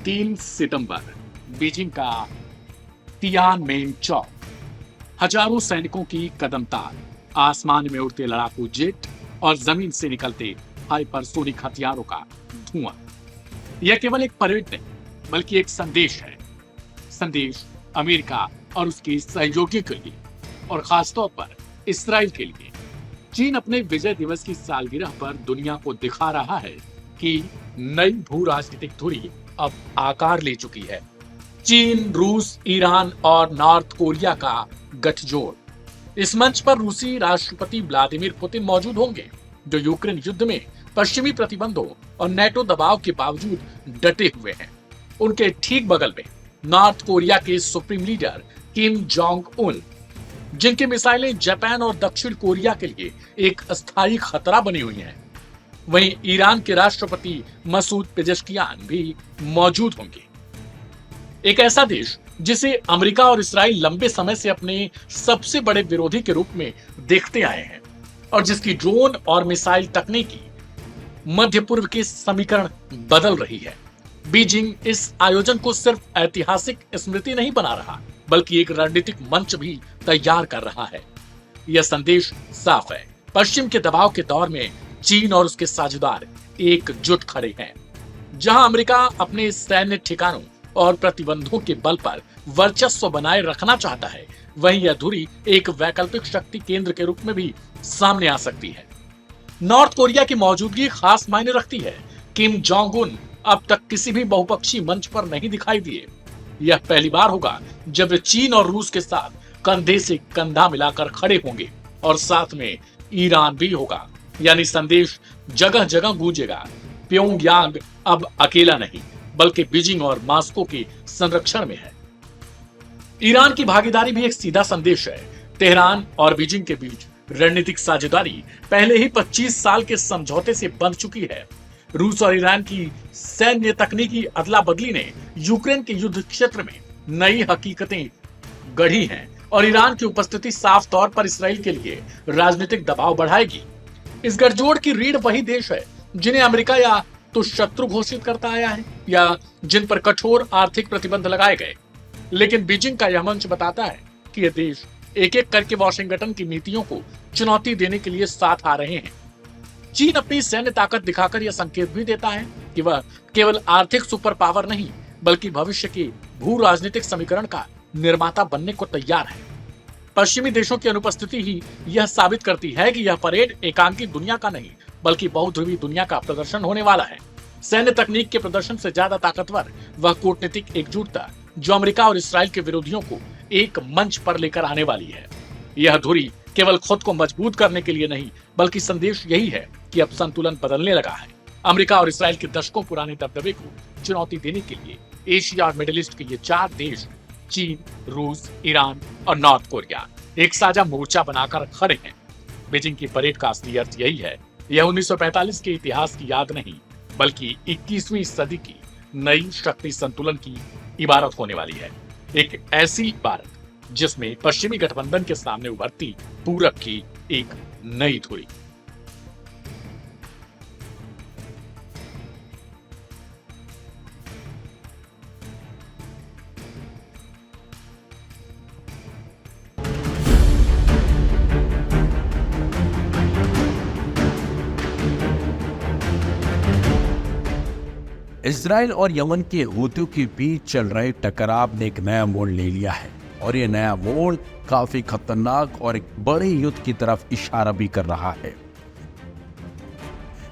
3 सितंबर Beijing का Tiananmen चौक, हजारों सैनिकों की कदमताल, आसमान में उड़ते लड़ाकू जेट और जमीन से निकलते हाइपरसोनिक हथियारों का धुआं। यह केवल एक परेड नहीं बल्कि एक संदेश है। संदेश अमेरिका और उसके सहयोगियों के लिए और खासतौर पर इसराइल के लिए। चीन अपने विजय दिवस की सालगिरह पर दुनिया को दिखा रहा है कि नई भू राजनीतिक धुरी अब आकार ले चुकी है। चीन, रूस, ईरान और नॉर्थ कोरिया का गठजोड़। इस मंच पर रूसी राष्ट्रपति व्लादिमीर पुतिन मौजूद होंगे, जो यूक्रेन युद्ध में पश्चिमी प्रतिबंधों और नेटो दबाव के बावजूद डटे हुए हैं। उनके ठीक बगल में नॉर्थ कोरिया के supreme leader Kim Jong Un, जिनकी मिसाइलें जापान और दक्षिण कोरिया के लिए एक अस्थायी खतरा बनी हुई हैं। वहीं ईरान के राष्ट्रपति मसूद पेजेश्कियान भी मौजूद होंगे। एक ऐसा देश जिसे अमेरिका और इसराइल लंबे समय से अपने सबसे बड़े विरोधी के रूप में देखते आए हैं और जिसकी ड्रोन और मिसाइल तकनीकी मध्य पूर्व के समीकरण बदल रही है। बीजिंग इस आयोजन को सिर्फ ऐतिहासिक स्मृति नहीं बना रहा, बल्कि एक रणनीतिक मंच भी तैयार कर रहा है। यह संदेश साफ है, पश्चिम के दबाव के दौर में चीन और उसके साझेदार एकजुट खड़े हैं। जहां अमेरिका अपने सैन्य ठिकानों और प्रतिबंधों के बल पर वर्चस्व बनाए रखना चाहता है, वहीं यह धुरी एक वैकल्पिक शक्ति केंद्र के रूप में भी सामने आ सकती है। नॉर्थ कोरिया की मौजूदगी खास मायने रखती है। किम जोंग उन अब तक किसी भी बहुपक्षीय मंच पर नहीं दिखाई दिए। यह पहली बार होगा जब वे चीन और रूस के साथ कंधे से कंधा मिलाकर खड़े होंगे और साथ में ईरान भी होगा। यानी संदेश जगह जगह गूंजेगा, प्योंगयांग अब अकेला नहीं बल्कि बीजिंग और मॉस्को के संरक्षण में है। ईरान की भागीदारी भी एक सीधा संदेश है। तेहरान और बीजिंग के बीच रणनीतिक साझेदारी पहले ही 25 साल के समझौते से बंध चुकी है। रूस और ईरान की सैन्य तकनीकी अदला बदली ने यूक्रेन के युद्ध क्षेत्र में नई हकीकतें गढ़ी हैं और ईरान की उपस्थिति साफ तौर पर इसराइल के लिए राजनीतिक दबाव बढ़ाएगी। इस गठजोड़ की रीढ़ वही देश है जिन्हें अमेरिका या तो शत्रु घोषित करता आया है या जिन पर कठोर आर्थिक प्रतिबंध लगाए गए। लेकिन बीजिंग का यह मंच बताता है कि ये देश एक एक करके वॉशिंगटन की नीतियों को चुनौती देने के लिए साथ आ रहे हैं। चीन अपनी सैन्य ताकत दिखाकर यह संकेत भी देता है कि वह केवल आर्थिक सुपर पावर नहीं बल्कि भविष्य के भू राजनीतिक समीकरण का निर्माता बनने को तैयार है। पश्चिमी देशों की अनुपस्थिति ही यह साबित करती है कि यह परेड एकांकी दुनिया का नहीं बल्कि बहुध्रुवी दुनिया का प्रदर्शन होने वाला है। सैन्य तकनीक के प्रदर्शन से ज्यादा ताकतवर वह कूटनीतिक एकजुटता जो अमेरिका और इसराइल के विरोधियों को एक मंच पर लेकर आने वाली है। यह धुरी केवल खुद को मजबूत करने के लिए नहीं बल्कि संदेश यही है कि अब संतुलन बदलने लगा है। अमेरिका और इसराइल के दशकों पुराने दबदबे को चुनौती देने के लिए एशिया और मिडिल ईस्ट के ये 4 देश चीन, रूस, ईरान और नॉर्थ कोरिया एक साझा मोर्चा बनाकर खड़े हैं। बीजिंग की परेड का असली अर्थ यही है। यह 1945 के इतिहास की याद नहीं बल्कि 21वीं सदी की नई शक्ति संतुलन की इबारत होने वाली है। एक ऐसी इबारत जिसमें पश्चिमी गठबंधन के सामने उभरती पूरब की एक नई धुरी। इजराइल और यमन के हूतियों के बीच चल रहे टकराव ने एक नया मोड़ ले लिया है और ये नया मोड़ काफी खतरनाक और एक बड़े युद्ध की तरफ इशारा भी कर रहा है।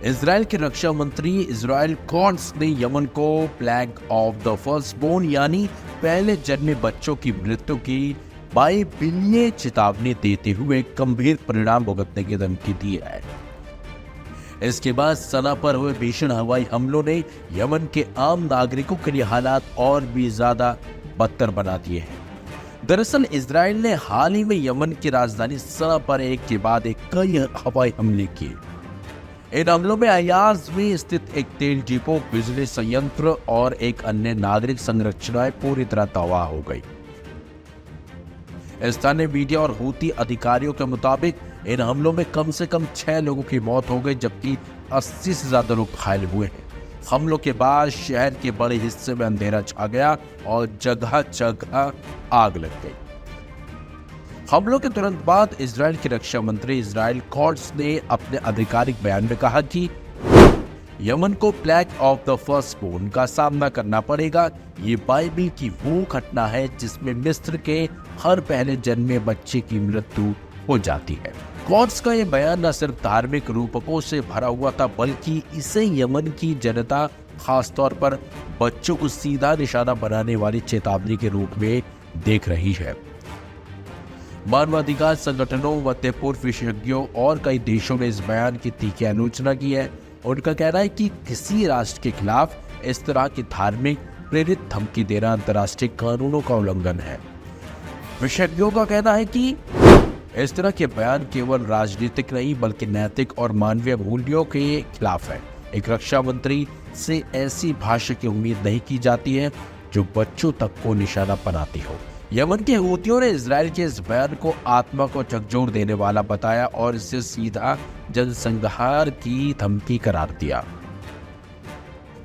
इजराइल के रक्षा मंत्री इजराइल कॉन्स ने यमन को प्लेग ऑफ द फर्स्टबोर्न यानी पहले जन्मे बच्चों की मृत्यु की बाइबिलीय चेतावनी देते हुए गंभीर परिणाम भुगतने की धमकी दी है। इसके बाद सना पर हुए भीषण हवाई हमलों ने यमन के आम नागरिकों के लिए हालात और भी ज्यादा बदतर बना दिए हैं। दरअसल इजराइल ने हाल ही में यमन की राजधानी सना पर एक के बाद एक कई हवाई हमले किए। इन हमलों में अयाज में स्थित एक तेल डिपो, बिजली संयंत्र और एक अन्य नागरिक संरचनाएं पूरी तरह तबाह हो गई। स्थानीय मीडिया और हूती अधिकारियों के मुताबिक इन हमलों में कम से कम 6 लोगों की मौत हो गई जबकि 80 से ज्यादा लोग घायल हुए हैं। हमलों के बाद शहर के बड़े हिस्से में अंधेरा छा गया और जगह जगह आग लग गई। हमलों के तुरंत बाद इजराइल के रक्षा मंत्री इजराइल कॉट्स ने अपने आधिकारिक बयान में कहा कि यमन को प्लेग ऑफ द फर्स्टबोर्न का सामना करना पड़ेगा। ये बाइबल की वो घटना है जिसमें मिस्र के हर पहले जन्मे बच्चे की मृत्यु हो जाती है। कॉट्स का ये बयान न सिर्फ धार्मिक रूपकों से भरा हुआ था, बल्कि इसे यमन की जनता, खासतौर पर बच्चों को सीधा निशाना बनाने वाली चेतावनी के रूप में देख रही है। मानवाधिकार संगठनों, मध्य पूर्व विशेषज्ञों और कई देशों ने इस बयान की तीखी आलोचना की है। उनका कहना है कि किसी राष्ट्र के खिलाफ इस तरह की धार्मिक प्रेरित धमकी देना अंतर्राष्ट्रीय कानूनों का उल्लंघन है। विशेषज्ञों का कहना है कि इस तरह के बयान केवल राजनीतिक नहीं बल्कि नैतिक और मानवीय मूल्यों के खिलाफ है। एक रक्षा मंत्री से ऐसी भाषा की उम्मीद नहीं की जाती है जो बच्चों तक को निशाना बनाती हो। यमन के हूतियों ने इजराइल के इस बयान को आत्मा को झकझोर देने वाला बताया और इसे सीधा जनसंहार की धमकी करार दिया।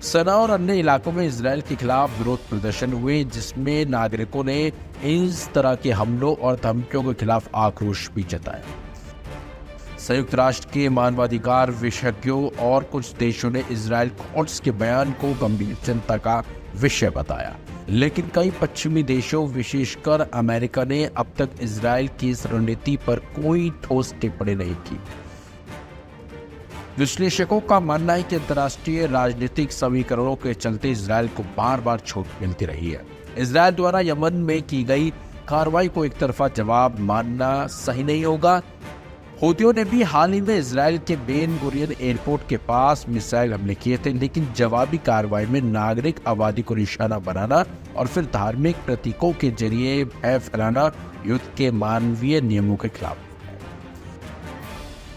सना और अन्य इलाकों में इजराइल के खिलाफ विरोध प्रदर्शन हुए, जिसमें नागरिकों ने इस तरह के हमलों और धमकियों के खिलाफ आक्रोश भी जताया। संयुक्त राष्ट्र के मानवाधिकार विशेषज्ञों और कुछ देशों ने इजराइल कॉट्स के बयान को गंभीर चिंता का विषय बताया, लेकिन कई पश्चिमी देशों, विशेषकर अमेरिका ने अब तक इजराइल की इस रणनीति पर कोई ठोस टिप्पणी नहीं की। विश्लेषकों का मानना है कि अंतर्राष्ट्रीय राजनीतिक समीकरणों के चलते इजराइल को बार बार छूट मिलती रही है। इजराइल द्वारा यमन में की गई कार्रवाई को एक तरफा जवाब मानना सही नहीं होगा। हूतियों ने भी हाल ही में इजराइल के बेन गुरियन एयरपोर्ट के पास मिसाइल हमले किए थे, लेकिन जवाबी कार्रवाई में नागरिक आबादी को निशाना बनाना और फिर धार्मिक प्रतीकों के जरिए भय फैलाना युद्ध के मानवीय नियमों के खिलाफ है।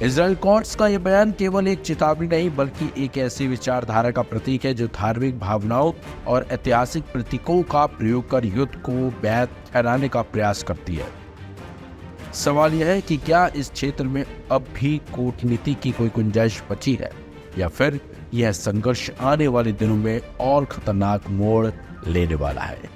इजराइल कॉट्स का यह बयान केवल एक चेतावनी नहीं बल्कि एक ऐसी विचारधारा का प्रतीक है जो धार्मिक भावनाओं और ऐतिहासिक प्रतीकों का प्रयोग कर युद्ध को वैध ठहराने का प्रयास करती है। सवाल यह है कि क्या इस क्षेत्र में अब भी कूटनीति की कोई गुंजाइश बची है या फिर यह संघर्ष आने वाले दिनों में और खतरनाक मोड़ लेने वाला है।